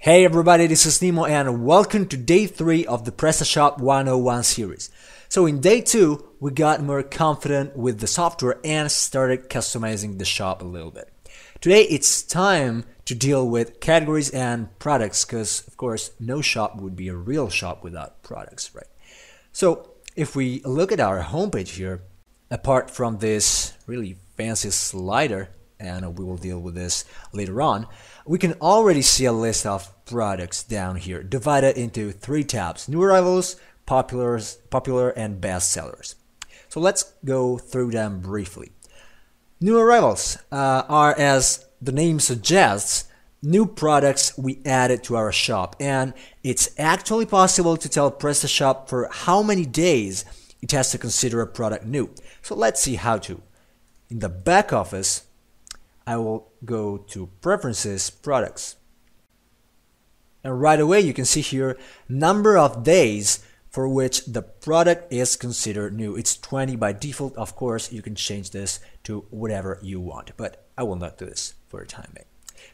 Hey everybody, this is Nemo and welcome to day 3 of the PrestaShop 101 series. So in day 2, we got more confident with the software and started customizing the shop a little bit. Today it's time to deal with categories and products because of course no shop would be a real shop without products, right? So if we look at our homepage here, apart from this really fancy slider, and we will deal with this later on, we can already see a list of products down here divided into 3 tabs: new arrivals, popular and best sellers. So let's go through them briefly. New arrivals are, as the name suggests, new products we added to our shop, and it's actually possible to tell PrestaShop for how many days it has to consider a product new. So let's see how to. In the back office, I will go to Preferences, Products. And right away you can see here number of days for which the product is considered new. It's 20 by default. Of course, you can change this to whatever you want, but I will not do this for the time being.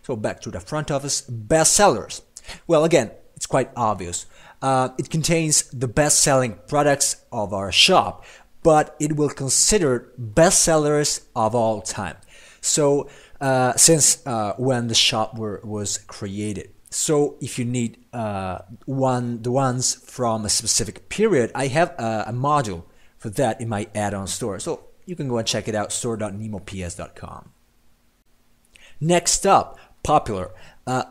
So back to the front office, best sellers. Well, again, it's quite obvious. It contains the best-selling products of our shop, but it will consider best sellers of all time. So since when the shop was created. So if you need the ones from a specific period, I have a module for that in my add-on store. So you can go and check it out, store.nemops.com. Next up, popular.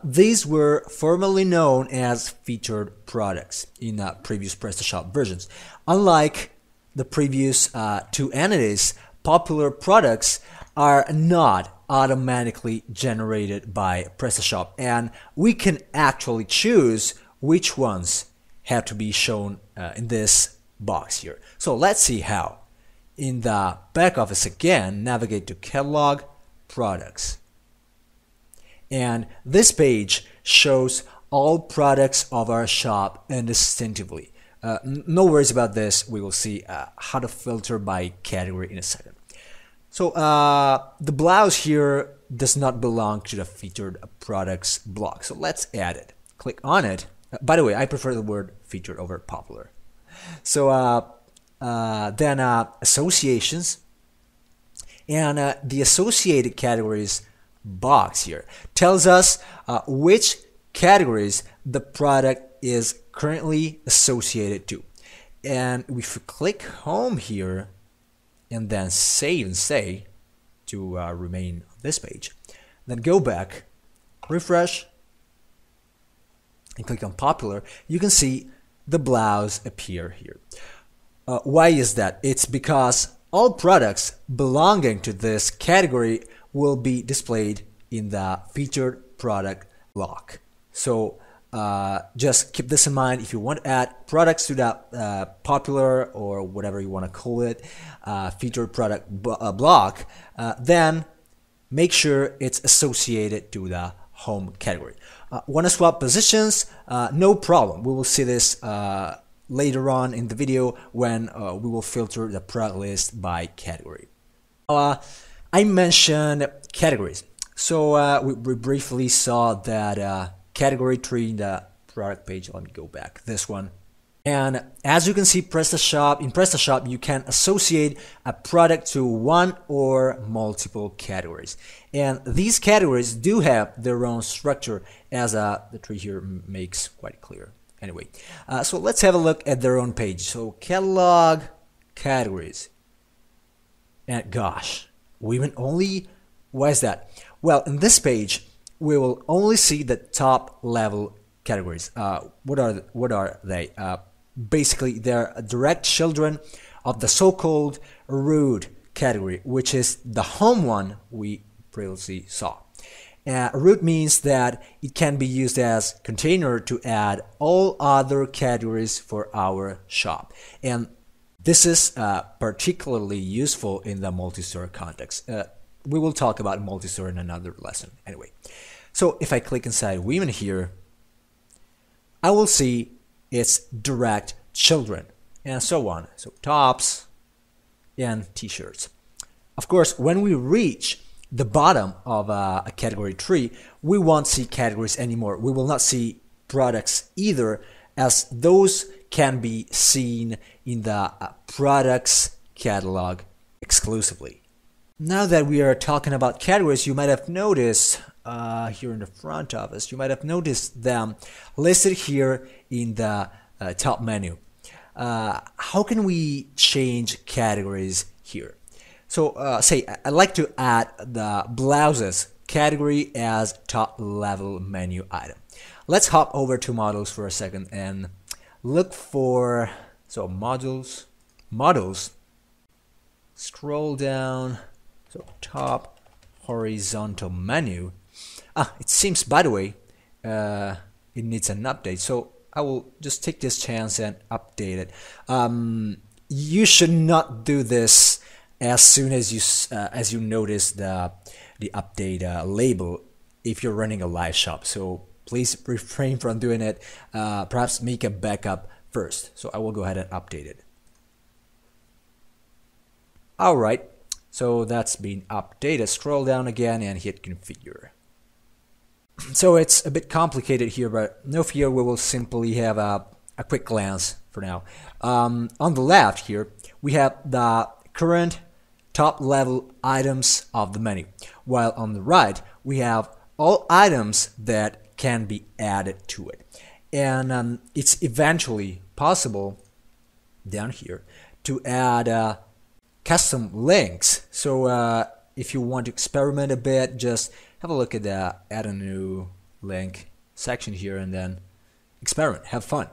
These were formerly known as featured products in previous PrestaShop versions. Unlike the previous 2 entities, popular products are not automatically generated by PrestaShop, and we can actually choose which ones have to be shown in this box here. So let's see how. In the back office again, navigate to Catalog, Products. And this page shows all products of our shop indistinctively. No worries about this. We will see how to filter by category in a second. So the blouse here does not belong to the featured products block. So let's add it. Click on it. By the way, I prefer the word featured over popular. So then associations, and the associated categories box here tells us which categories the product is currently associated to. And if we click home here and then save and stay to remain on this page, then go back, refresh, and click on popular, you can see the blouse appear here. Why is that? It's because all products belonging to this category will be displayed in the featured product block. So just keep this in mind. If you want to add products to that popular or whatever you want to call it, featured product block, then make sure it's associated to the home category. Want to swap positions? No problem. We will see this later on in the video when we will filter the product list by category. I mentioned categories. So we briefly saw that category tree in the product page. Let me go back. This one. And as you can see, in PrestaShop, you can associate a product to one or multiple categories. And these categories do have their own structure, as the tree here makes quite clear. Anyway, so let's have a look at their own page. So catalog, categories. And gosh, why is that? Well, in this page, we will only see the top level categories. What are they? Basically, they're direct children of the so-called root category, which is the home one we previously saw. Root means that it can be used as container to add all other categories for our shop. And this is particularly useful in the multi-store context. We will talk about multi-store in another lesson anyway. So if I click inside women here, I will see it's direct children and so on. So tops and t-shirts. Of course, when we reach the bottom of a category tree, we won't see categories anymore. We will not see products either, as those can be seen in the products catalog exclusively. Now that we are talking about categories, you might have noticed here in the front office, you might have noticed them listed here in the top menu. How can we change categories here? So say I'd like to add the blouses category as top level menu item. Let's hop over to models for a second and look for, so models, scroll down, so top horizontal menu. It seems, by the way, it needs an update, so I will just take this chance and update it. You should not do this as soon as you notice the update label if you're running a live shop. So please refrain from doing it. Perhaps make a backup first. So I will go ahead and update it. All right, so that's been updated. Scroll down again and hit configure. So it's a bit complicated here, but no fear, we will simply have a quick glance for now. On the left here, we have the current top level items of the menu, while on the right, we have all items that can be added to it. And it's eventually possible down here to add custom links. So if you want to experiment a bit, just have a look at the add a new link section here and then experiment, have fun.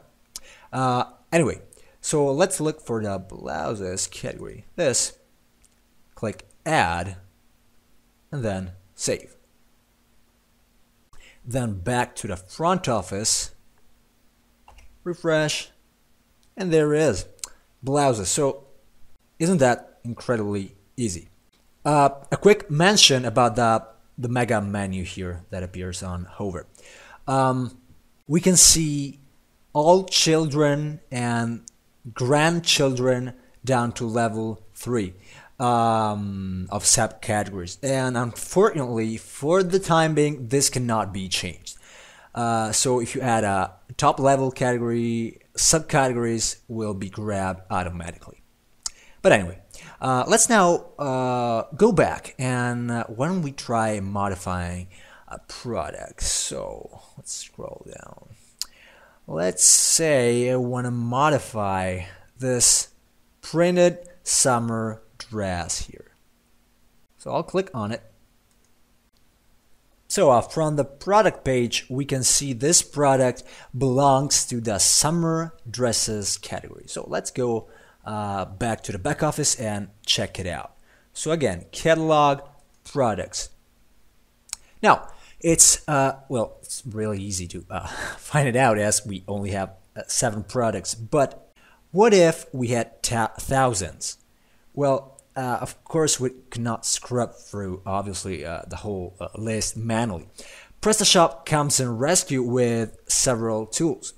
Anyway, so let's look for the blouses category. Click add and then save. Then back to the front office, refresh, and there it is, blouses. So isn't that incredibly easy? A quick mention about the mega menu here that appears on hover. We can see all children and grandchildren down to level 3 of subcategories, and unfortunately for the time being this cannot be changed. So if you add a top level category, subcategories will be grabbed automatically. But anyway, let's now go back and why don't we try modifying a product. So let's scroll down. Let's say I want to modify this printed summer dress here. So I'll click on it. So from the product page, we can see this product belongs to the summer dresses category. So let's go back to the back office and check it out. So again, catalog, products. Now it's well, it's really easy to find it out as we only have 7 products. But what if we had thousands? Well, of course, we cannot scrub through, obviously, the whole list manually. PrestaShop comes in rescue with several tools.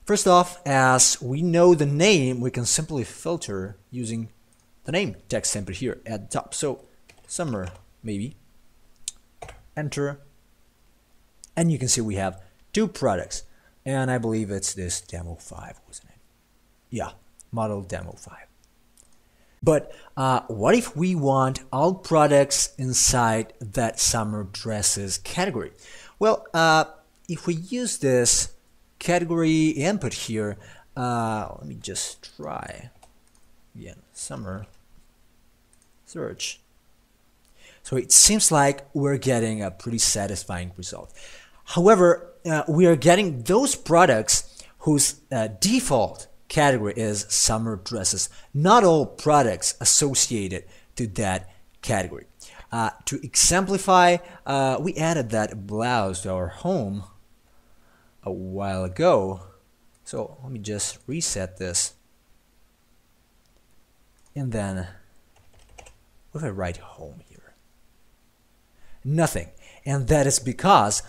First off, as we know the name, we can simply filter using the name text input here at the top. So, summer, maybe. Enter. And you can see we have 2 products. And I believe it's this Demo 5, wasn't it? Yeah, model Demo 5. But what if we want all products inside that summer dresses category? Well, if we use this category input here, let me just try again, summer search. So it seems like we're getting a pretty satisfying result. However, we are getting those products whose default category is summer dresses, not all products associated to that category. To exemplify, we added that blouse to our home a while ago. So let me just reset this. And then what if I write home here? Nothing. And that is because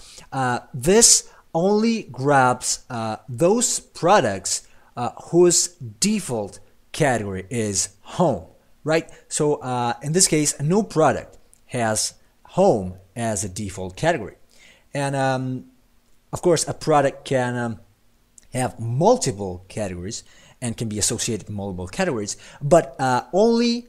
this only grabs those products whose default category is home, right? So in this case, no product has home as a default category. And of course, a product can have multiple categories and can be associated with multiple categories, but only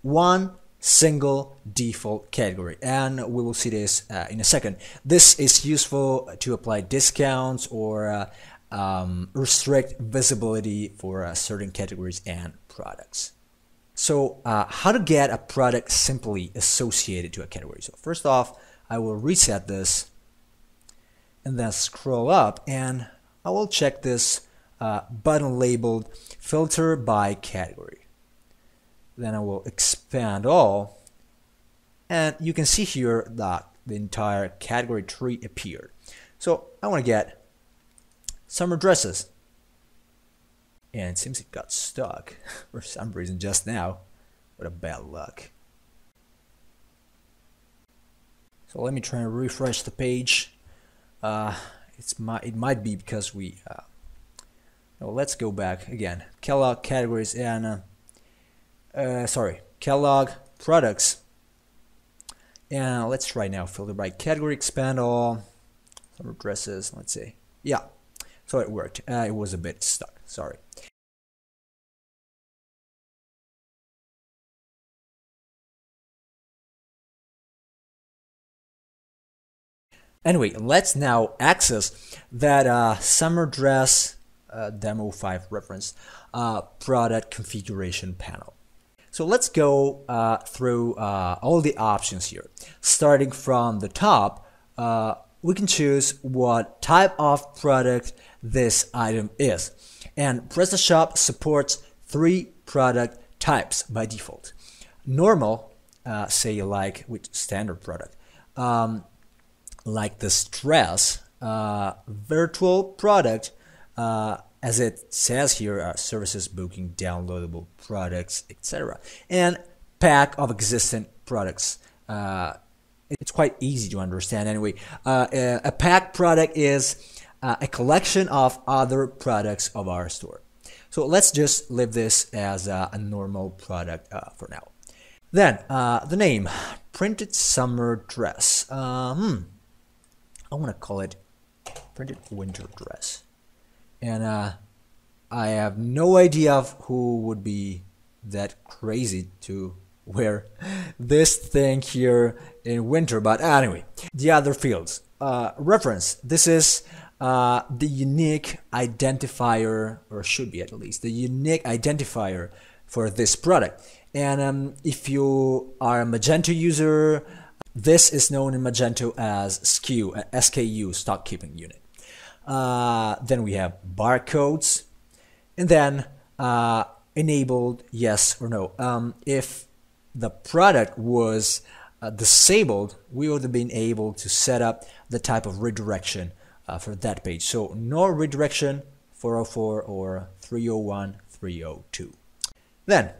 one single default category, and we will see this in a second. This is useful to apply discounts or restrict visibility for certain categories and products. So how to get a product simply associated to a category. So first off, I will reset this and then scroll up, and I will check this button labeled filter by category. Then I will expand all, and you can see here that the entire category tree appeared. So I want to get summer dresses, and it seems it got stuck for some reason just now. What a bad luck. So let me try and refresh the page. It might be because we well, let's go back again. Kellogg categories and Kellogg products, and let's try now filter by category, expand all, summer dresses. Let's see. Yeah, so it worked. It was a bit stuck, sorry. Anyway, let's now access that summer dress demo 5 reference product configuration panel. So let's go through all the options here. Starting from the top, we can choose what type of product this item is. And PrestaShop supports 3 product types by default. Normal, say like with standard product, like this dress, virtual product, as it says here, services, booking, downloadable products, etc. And pack of existing products. It's quite easy to understand anyway. A pack product is a collection of other products of our store. So let's just leave this as a normal product for now. Then the name, printed summer dress. I want to call it printed winter dress. And I have no idea of who would be that crazy to wear this thing here in winter. But anyway, the other fields. Reference. This is the unique identifier, or should be at least, the unique identifier for this product. And if you are a Magento user, this is known in Magento as SKU, stock keeping unit. Then we have barcodes, and then enabled yes or no. If the product was disabled, we would have been able to set up the type of redirection for that page. So no redirection 404 or 301, 302. Then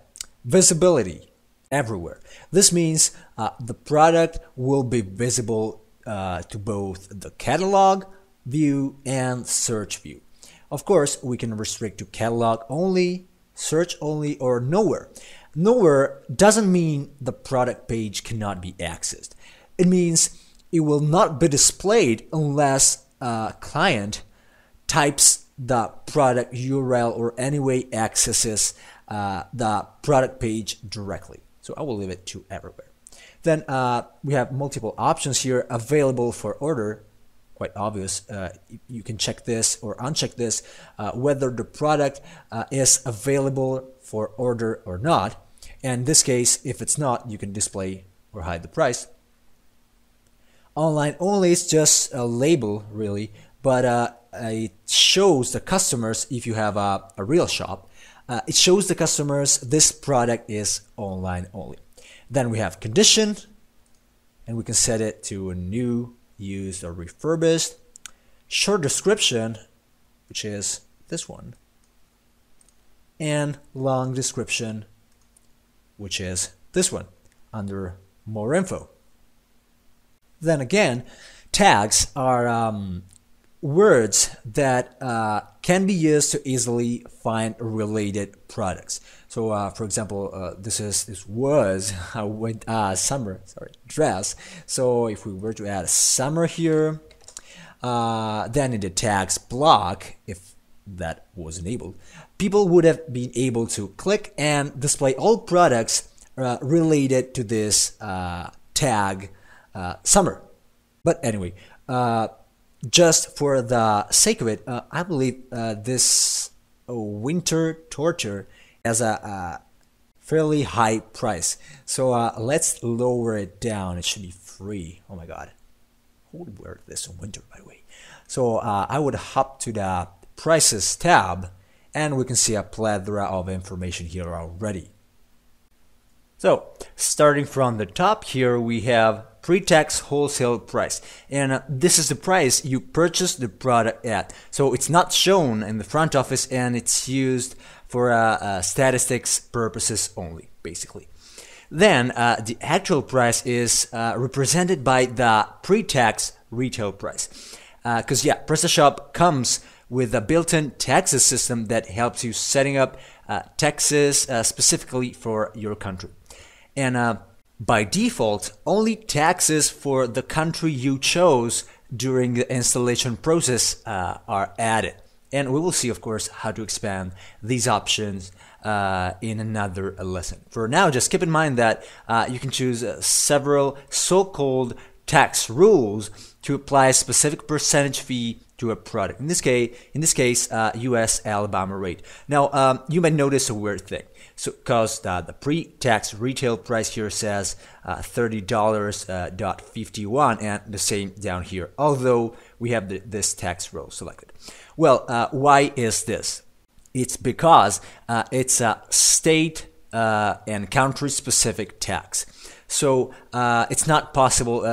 visibility everywhere. This means the product will be visible to both the catalog view and search view. Of course, we can restrict to catalog only, search only, or nowhere. Nowhere doesn't mean the product page cannot be accessed. It means it will not be displayed unless a client types the product URL or anyway accesses the product page directly. So I will leave it to everywhere. Then we have multiple options here available for order. Quite obvious. You can check this or uncheck this, whether the product is available for order or not. And in this case, if it's not, you can display or hide the price. Online only is just a label, really, but it shows the customers, if you have a real shop, it shows the customers this product is online only. Then we have condition, and we can set it to a new, used, or refurbished. Short description, which is this one, and long description, which is this one under more info. Then again, tags are words that can be used to easily find related products. So, for example, this was summer, dress. So if we were to add summer here, then in the tags block, if that was enabled, people would have been able to click and display all products related to this tag summer. But anyway, just for the sake of it, I believe this winter torture has a fairly high price. So let's lower it down. It should be free. Oh my god. Who would wear this in winter, by the way? So I would hop to the prices tab, and we can see a plethora of information here already. So starting from the top here, we have pre-tax wholesale price, and this is the price you purchase the product at. So it's not shown in the front office, and it's used for statistics purposes only, basically. Then the actual price is represented by the pre-tax retail price, because PrestaShop comes with a built-in taxes system that helps you setting up taxes specifically for your country. And by default, only taxes for the country you chose during the installation process are added. And we will see, of course, how to expand these options in another lesson. For now, just keep in mind that you can choose several so-called tax rules to apply a specific percentage fee to a product. In this case, U.S. Alabama rate. Now, you might notice a weird thing. So, because the pre-tax retail price here says $30.51, and the same down here, although we have this tax row selected. Well, why is this? It's because it's a state and country-specific tax. So it's not possible,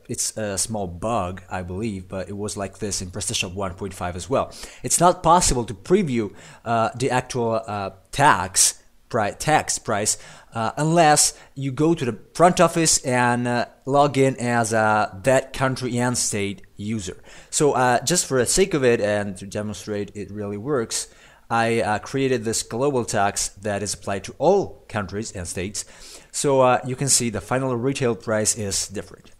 it's a small bug, I believe, but it was like this in PrestaShop 1.5 as well. It's not possible to preview the actual tax price unless you go to the front office and log in as that country and state user. So just for the sake of it and to demonstrate it really works, I created this global tax that is applied to all countries and states. So you can see the final retail price is different.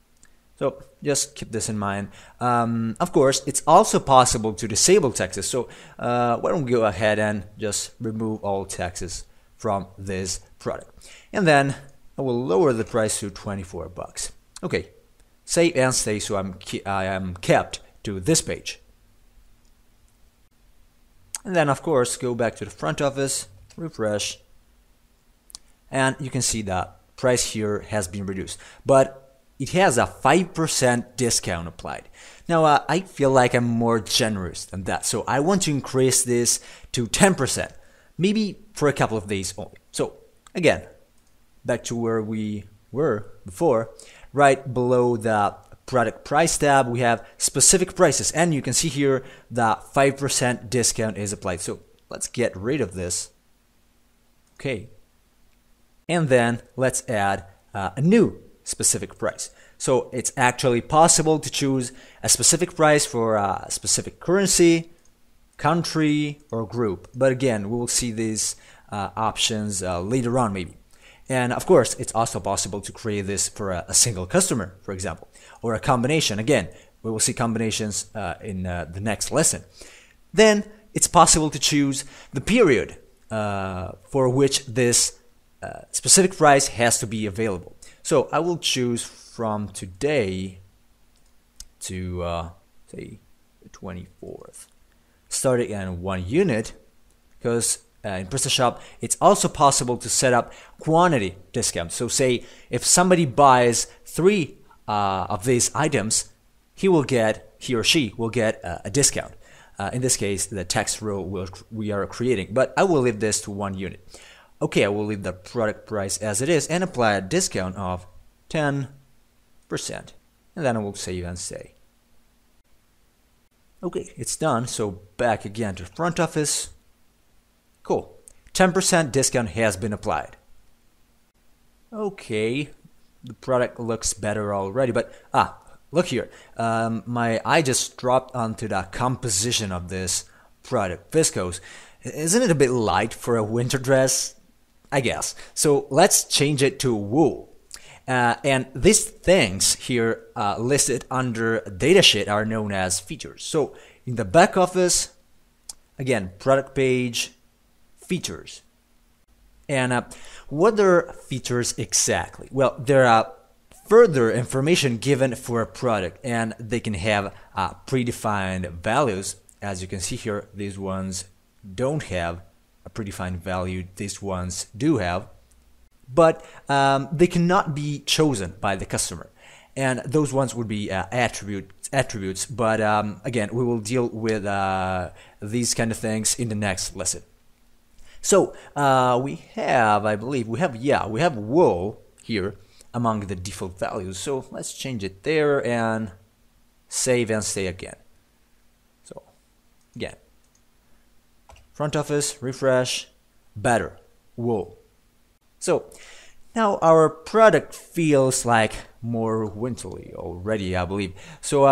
So just keep this in mind. Of course, it's also possible to disable taxes. So why don't we go ahead and just remove all taxes from this product. And then I will lower the price to 24 bucks. Okay, save and stay, so I am kept to this page. And then, of course, go back to the front office, refresh, and you can see that price here has been reduced. But it has a 5% discount applied. Now, I feel like I'm more generous than that, so I want to increase this to 10%, maybe for a couple of days only. So, again, back to where we were before, right below the product price tab, we have specific prices, and you can see here the 5% discount is applied. So let's get rid of this. Okay. And then let's add a new specific price. So it's actually possible to choose a specific price for a specific currency, country, or group. But again, we will see these options later on maybe. And of course, it's also possible to create this for a single customer, for example, or a combination. Again, we will see combinations in the next lesson. Then it's possible to choose the period for which this specific price has to be available. So I will choose from today to say the 24th, starting in 1 unit, because in PrestaShop, it's also possible to set up quantity discount. So say if somebody buys 3 of these items, he or she will get a discount. In this case, the text row we are creating, but I will leave this to 1 unit. Okay, I will leave the product price as it is and apply a discount of 10%. And then I will save and stay. Okay, it's done. So back again to front office. Cool. 10% discount has been applied. Okay, the product looks better already, but Look here, my eye just dropped onto the composition of this product, viscose. Isn't it a bit light for a winter dress? I guess. So let's change it to wool. And these things here listed under datasheet are known as features. So in the back office, again, product page, features. And what are features exactly? Well, there are further information given for a product, and they can have predefined values. As you can see here, these ones don't have a predefined value, these ones do have, but they cannot be chosen by the customer, and those ones would be attributes. But again, we will deal with these kind of things in the next lesson. So we have wool here among the default values. So let's change it there and save and stay again. So again, front office, refresh, better, wool. So now our product feels like more winterly already, I believe. So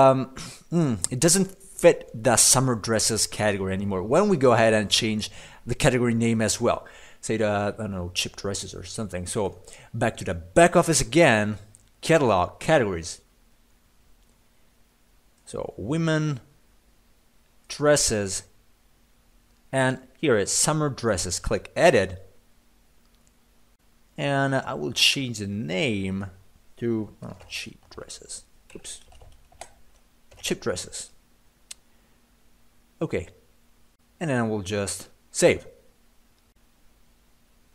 it doesn't fit the summer dresses category anymore. Why don't we go ahead and change the category name as well? Say the, I don't know, cheap dresses or something. So back to the back office again, catalog, categories. So women, dresses, and here is summer dresses. Click edit. And I will change the name to cheap dresses. Oops. Cheap dresses. Okay. And then I will just save.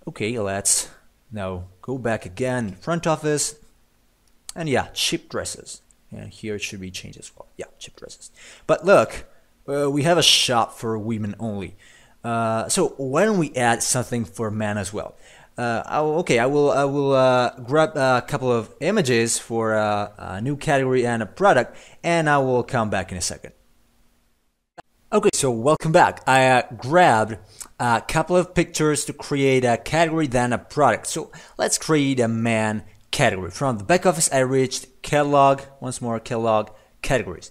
Okay, let's now go back again, front office, and yeah, cheap dresses. And here it should be changed as well. Yeah, cheap dresses. But look, we have a shop for women only. So why don't we add something for men as well? I will grab a couple of images for a new category and a product, and I will come back in a second. Okay, so welcome back. I grabbed a couple of pictures to create a category, then a product. So let's create a man category. From the back office, I reached catalog, once more catalog, categories.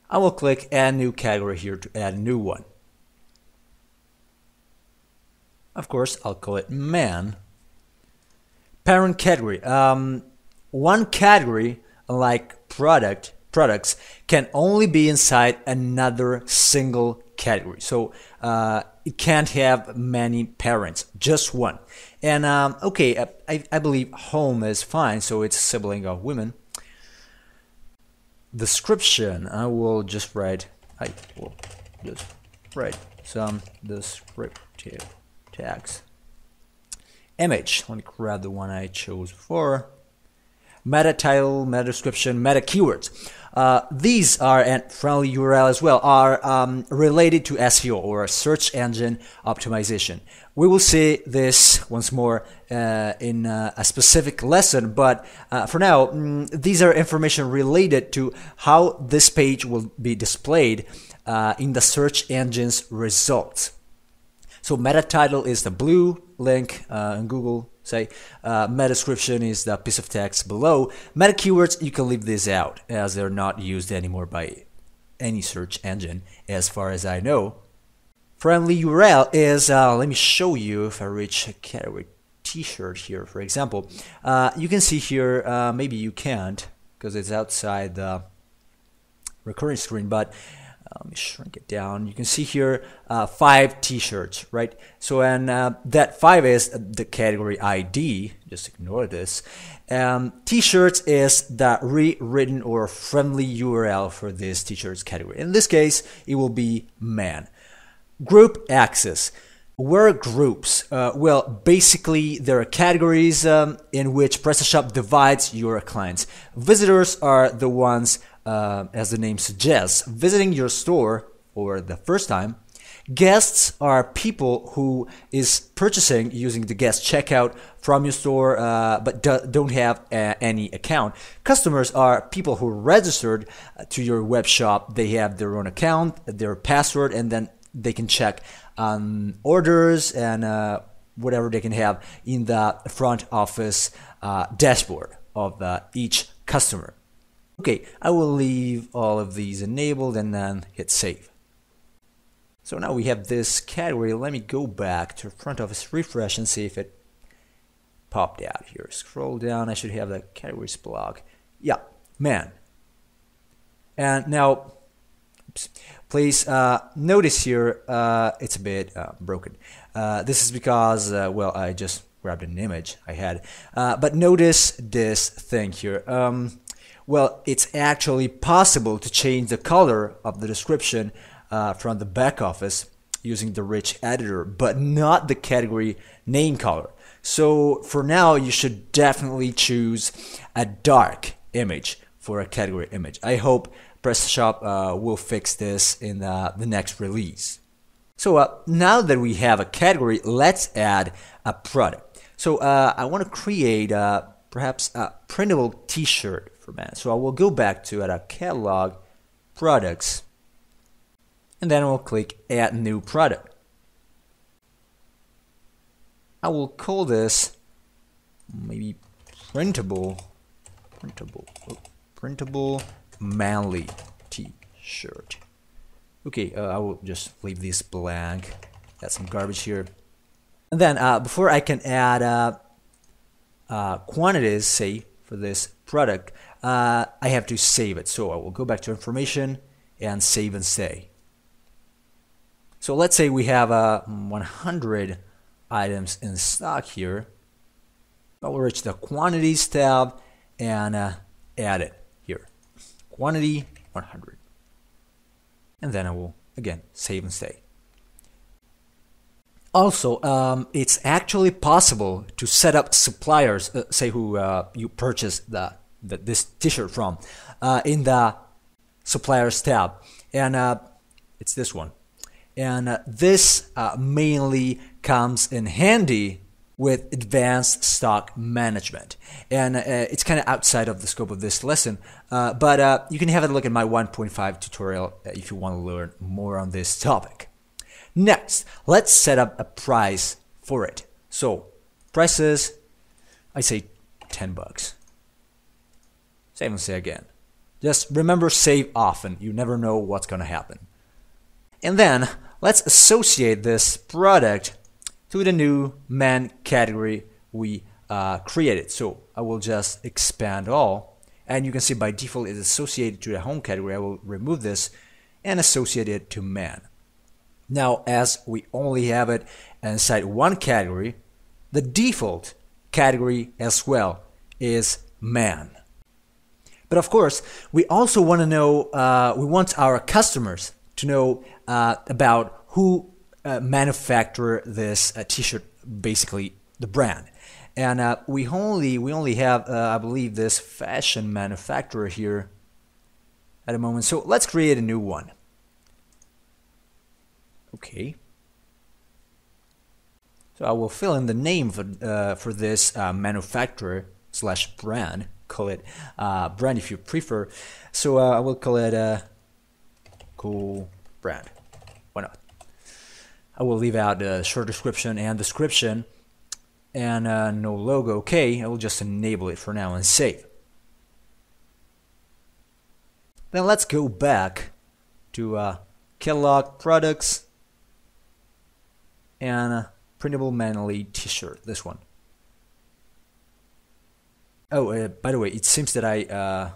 I will click add new category here to add a new one. Of course, I'll call it man. Parent category. One category, like products, can only be inside another single category. So it can't have many parents, just one. And okay, I believe home is fine, so it's a sibling of women. Description, I will just write some descriptive tags. Image, let me grab the one I chose before. Meta title, meta description, meta keywords. These are, and friendly URL as well, are related to SEO or search engine optimization. We will see this once more in a specific lesson, but for now, these are information related to how this page will be displayed in the search engine's results. So meta title is the blue link in Google, say. Meta description is the piece of text below. Meta keywords, you can leave these out as they're not used anymore by any search engine as far as I know. Friendly URL is, let me show you if I reach a category t-shirt here, for example. You can see here, maybe you can't because it's outside the recurring screen, but let me shrink it down. You can see here 5 t-shirts, right? So, and that 5 is the category ID. Just ignore this. T-shirts is the rewritten or friendly URL for this t-shirts category. In this case, it will be man. Group access. Where are groups? Well, basically, there are categories in which PrestaShop divides your clients. Visitors are the ones, as the name suggests, visiting your store for the first time. Guests are people who is purchasing using the guest checkout from your store but don't have any account. Customers are people who registered to your web shop. They have their own account, their password, and then they can check orders and whatever they can have in the front office dashboard of each customer. Okay, I will leave all of these enabled and then hit save. So now we have this category. Let me go back to front office, refresh, and see if it popped out here. Scroll down, I should have the categories block. Yeah, man. And now, oops, please notice here it's a bit broken. This is because, well, I just grabbed an image I had. But notice this thing here. Well, it's actually possible to change the color of the description from the back office using the rich editor, but not the category name color. So for now, you should definitely choose a dark image for a category image. I hope PrestaShop will fix this in the next release. So now that we have a category, let's add a product. So I want to create perhaps a printable t-shirt for men. So I will go back to a catalog, products, and then I will click add new product. I will call this maybe printable manly t-shirt. Okay, I will just leave this blank, add some garbage here. And then before I can add quantities, say, for this product, I have to save it. So I will go back to information and save and say. So let's say we have 100 items in stock here. I will reach the quantities tab and add it here. Quantity 100. And then I will again save and say. Also, it's actually possible to set up suppliers, say who you purchased this t-shirt from, in the suppliers tab, and it's this one. And this mainly comes in handy with advanced stock management. And it's kind of outside of the scope of this lesson, but you can have a look at my 1.5 tutorial if you want to learn more on this topic. Next, let's set up a price for it. So, prices, I say 10 bucks. Save and say again. Just remember, save often. You never know what's going to happen. And then, let's associate this product to the new men category we created. So I will just expand all, and you can see by default it's associated to the home category. I will remove this and associate it to men. Now, as we only have it inside one category, the default category as well is man. But of course, we also want to know, we want our customers to know about who manufacture this t-shirt, basically the brand. And we only have, I believe, this fashion manufacturer here at the moment. So let's create a new one. Okay. So I will fill in the name for this manufacturer / brand. Call it brand if you prefer. So I will call it cool brand. Why not? I will leave out the short description and description, and no logo. Okay, I will just enable it for now and save. Then let's go back to catalog, products, and printable manly t-shirt, this one. Oh, by the way, it seems that I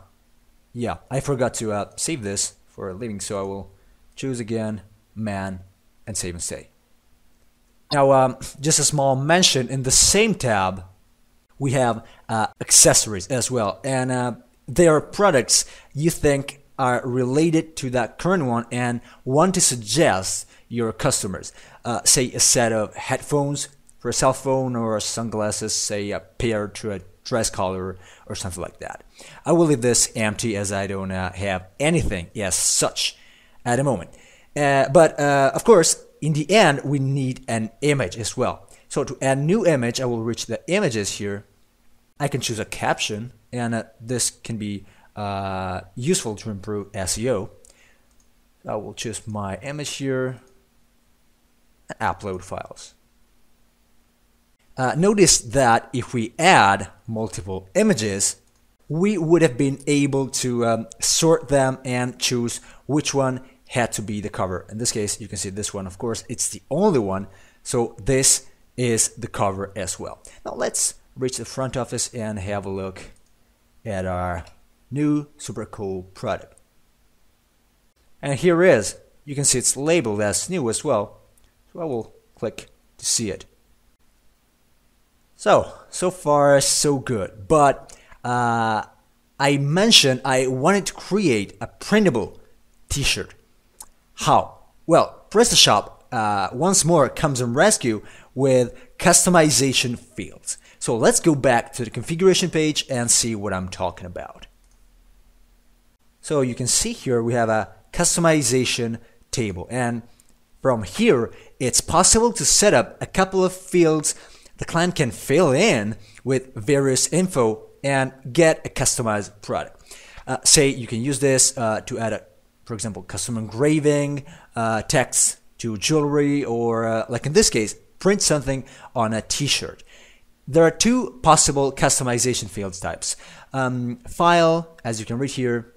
forgot to save this for leaving, so I will choose again, man, and save and say. Now, just a small mention, in the same tab, we have accessories as well, and they are products you think are related to that current one and want to suggest your customers. Say a set of headphones for a cell phone, or sunglasses, say a pair to a dress collar or something like that. I will leave this empty as I don't have anything as such at the moment. But of course, in the end, we need an image as well. So to add new image, I will reach the images here. I can choose a caption, and this can be useful to improve SEO. I will choose my image here and upload files. Notice that if we add multiple images, we would have been able to sort them and choose which one had to be the cover. In this case, you can see this one, of course, it's the only one. So this is the cover as well. Now let's reach the front office and have a look at our new super cool product. And here is, you can see it's labeled as new as well. So I will click to see it. So far so good. But I mentioned I wanted to create a printable t-shirt. How? Well, PrestaShop once more comes on rescue with customization fields. So let's go back to the configuration page and see what I'm talking about. So you can see here we have a customization table, and from here it's possible to set up a couple of fields the client can fill in with various info and get a customized product. Say you can use this to add for example, custom engraving, text to jewelry, or like in this case, print something on a t-shirt. There are two possible customization fields types. File, as you can read here,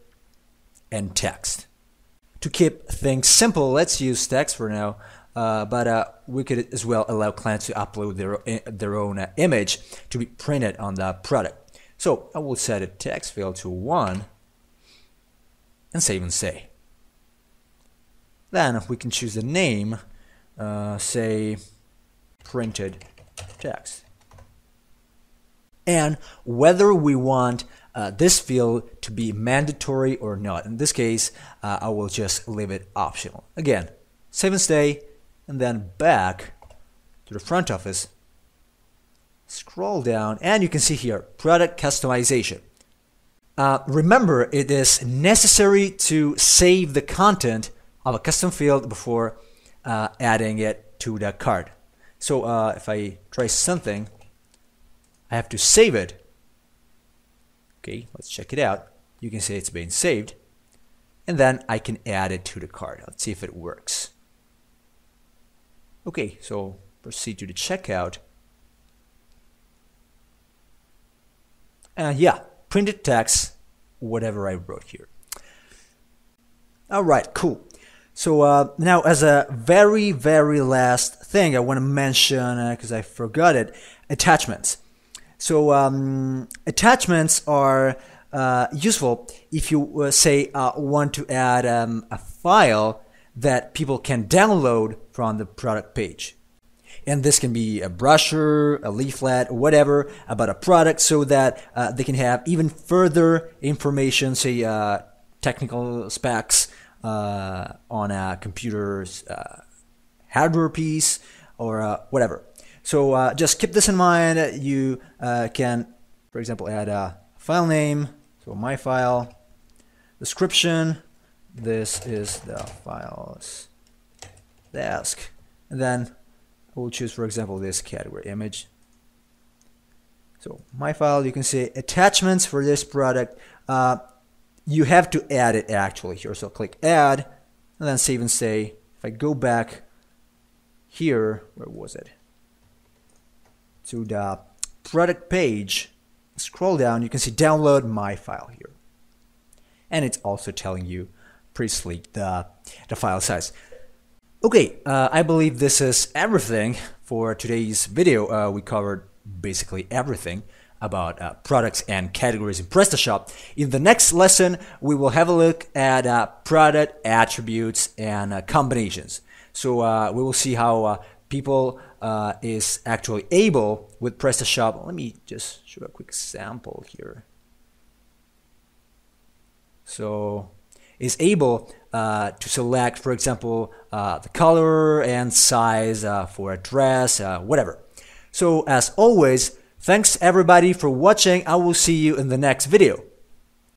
and text. To keep things simple, let's use text for now, but we could as well allow clients to upload their own image to be printed on the product. So I will set a text field to 1 and save and say. Then we can choose the name, say printed text. And whether we want this field to be mandatory or not. In this case, I will just leave it optional. Again, save and stay, and then back to the front office. Scroll down, and you can see here, product customization. Remember, it is necessary to save the content of a custom field before adding it to the cart. So if I try something, I have to save it. Okay, let's check it out. You can see it's been saved, and then I can add it to the cart. Let's see if it works. Okay, so proceed to the checkout. And yeah, printed text, whatever I wrote here. All right, cool. So now as a very last thing I want to mention, because I forgot it, attachments. So attachments are useful if you say want to add a file that people can download from the product page. And this can be a brochure, a leaflet, whatever about a product, so that they can have even further information, say technical specs on a computer's hardware piece or whatever. So just keep this in mind. You can, for example, add a file name. So my file, description. This is the files desk, and then I will choose, for example, this category image. So my file, you can see attachments for this product. You have to add it actually here. So click add, and then save and say. If I go back here, where was it? To the product page, scroll down, you can see download my file here. And it's also telling you pretty sleek the file size. Okay, I believe this is everything for today's video. We covered basically everything about products and categories in PrestaShop. In the next lesson, we will have a look at product attributes and combinations. So we will see how people is actually able with PrestaShop. Let me just show a quick sample here. So is able to select, for example, the color and size for a dress, whatever. So as always, thanks everybody for watching. I will see you in the next video.